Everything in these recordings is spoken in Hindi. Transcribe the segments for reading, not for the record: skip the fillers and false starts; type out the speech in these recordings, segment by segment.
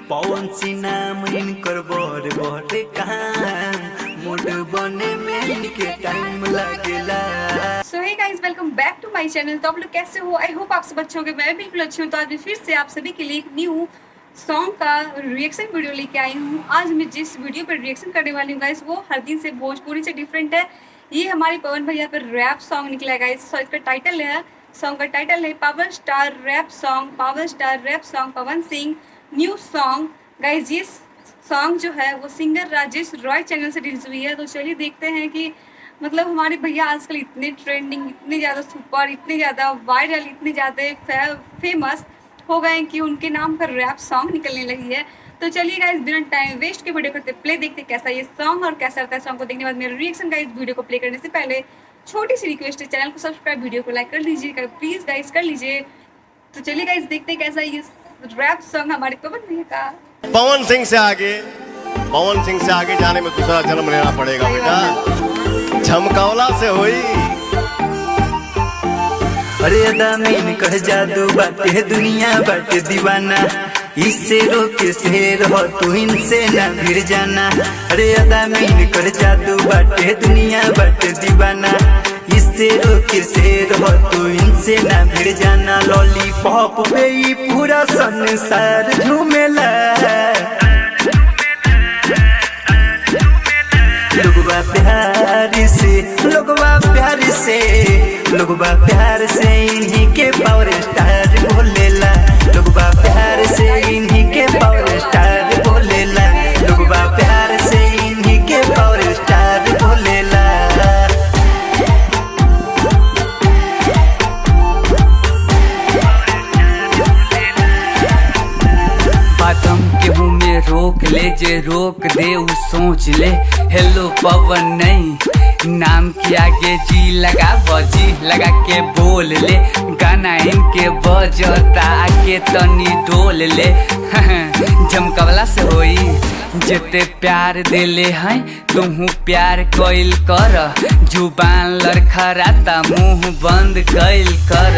पवन सिन्हा मन कर बर बर काम मूड बने में इनके टाइम लगेला। So hey guys, welcome back to my channel. तो आप लोग कैसे हो? आई होप आप सब अच्छे होंगे। मैं बिल्कुल अच्छी हूँ। तो आज मैं फिर से आप सभी के लिए एक न्यू सॉन्ग का रिएक्शन वीडियो लेके आई हूँ। आज मैं जिस वीडियो पर रिएक्शन करने वाली हूँ गाइस, वो हर दिन से भोजपुरी से डिफरेंट है। ये हमारे पवन भैया पर रैप सॉन्ग निकला है गाइस। सो इसका टाइटल है, सॉन्ग का टाइटल है power star rap song Pawan Singh new song. Guys ये सॉन्ग जो है वो सिंगर राजेश रॉय चैनल से रिलीज हुई है। तो चलिए देखते हैं कि मतलब हमारे भैया आजकल इतने ट्रेंडिंग, इतने ज़्यादा सुपर, इतने ज़्यादा वायरल, इतने ज़्यादा फेमस हो गए कि उनके नाम पर रैप सॉन्ग निकलने लगी है। तो चलिए गाइस, बिना टाइम वेस्ट के वीडियो करते प्ले देखते कैसा ये सॉन्ग और कैसा रहता है। सॉन्ग को देखने के बाद मेरा रिएक्शन गाइस। वीडियो को प्ले करने से पहले छोटी सी रिक्वेस्ट है, चैनल को सब्सक्राइब, वीडियो को लाइक कर लीजिएगा प्लीज़ गाइस, कर लीजिए। तो चलिए गाइस देखते हैं कैसा ये रैप सॉन्ग हमारे पवन भैया का। पवन सिंह से आगे जाने में दूसरा जन्म लेना पड़ेगा बेटा, झमकौला से हुई। अरे अदामीन कर जादू बाटे दुनिया बाटे दीवाना, इससे रोके शेर हो तू इनसे ना भिड़ जाना। अरे अदामीन कर जादू बाटे दुनिया बाटे दीवाना, इससे रोके शेर हो तू इनसे ना भिड़ जाना। लॉलीपॉप पे ही पूरा संसार झूमेला, लोगवा प्यार से इन्हीं के पावर स्टार बोलेला। लोगवा प्यार से इन्हीं के पावर स्टार बोलेला। लोगवा प्यार से इन्हीं के पावर स्टार बोलेला। बातम के मुँह में रोक ले, जे रोक दे उ सोच ले। हेलो पवन नहीं नाम के आगे जी लगा के बोल ले। गाना इनके बजता आके तनी डोल ले। झमकवला से होई जेते प्यार देले हैं तुहू प्यार कइल कर। जुबान लड़खड़ाता मुंह बंद कइल कर।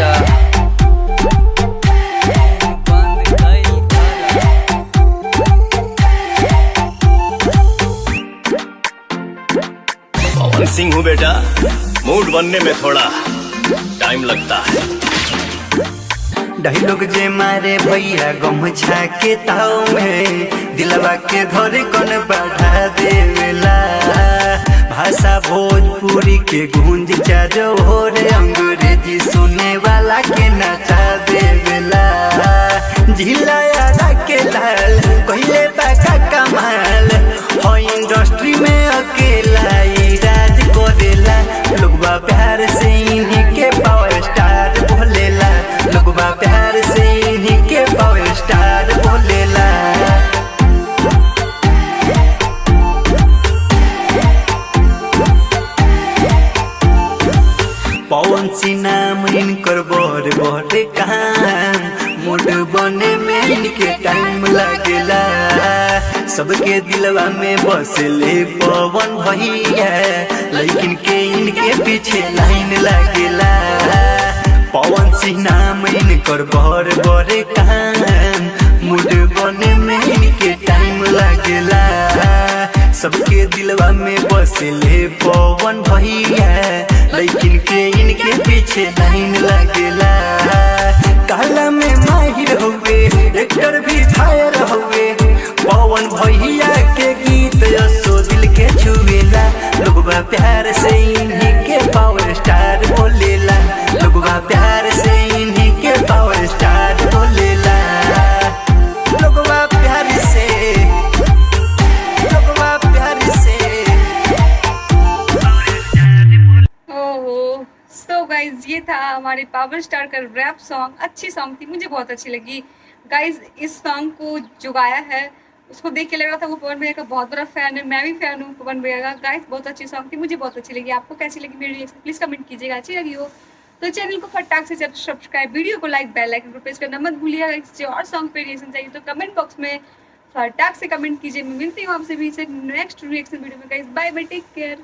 पवन सिंह हूँ बेटा, मूड बनने में थोड़ा टाइम लगता है। डायलॉग जे मारे भैया गमछा के ताव में, दिलवा के धरे कौन बढ़ा देवेला। भाषा भोजपुरी के गूंज चारो ओर, अंग्रेजी सुने वाला के नचा देवेला। झिलाया के लाल पहले बाका कमाल हो, इंडस्ट्री में अकेला राज करेला। लोगवा प्यार से इन्हीं के पावर स्टार बोलेला। लोगवा प्यार से इन्हीं के पावर स्टार बोलेला। पवन सिन्हा मन कर बर बर काम मूड बने में इनके टाइम लगेला। सबके दिलवा में बसले पवन भैया, लेकिन के इनके पीछे लाइन लगेला। पवन सिन्हा मन कर बर बर काम मूड बने में इनके टाइम लगेला। सबके दिलवा में बसले पवन भैया, लेकिन के इनके पीछे लाइन लगेला। काला में माहिर हुए, एक्टर भी फायर हुए। पवन भैया के गीत असो दिल के छुएला। लोगवा प्यार से इन्हीं के पावर स्टार बोलेला। लोगवा प्यार से इन्हीं के पावर स्टार बोलेला। लोगवा प्यार से, लोगवा प्यार से। ओहो, सो गाइज ये था हमारे पावर स्टार का रैप सॉन्ग। अच्छी सॉन्ग थी, मुझे बहुत अच्छी लगी गाइज। इस सॉन्ग को जो गाया है उसको देख के लग रहा था वो पवन भैया का बहुत बड़ा फैन है। मैं भी फैन हूँ पवन भैया का। गाइज बहुत अच्छी सॉन्ग थी, मुझे बहुत अच्छी लगी। आपको कैसी लगी मेरी रिएक्शन प्लीज़ कमेंट कीजिएगा। अच्छी लगी हो तो चैनल को फटाक से सब्सक्राइब, वीडियो को लाइक, बेल आइकन को प्रेस करना मत भूलिएगा। इससे और सॉन्ग पे रिएक्शन चाहिए तो कमेंट बॉक्स में फटाक से कमेंट कीजिए। मैं मिलती हूँ आपसे भी नेक्स्ट रिएक्शन वीडियो में guys. Bye bye, take care.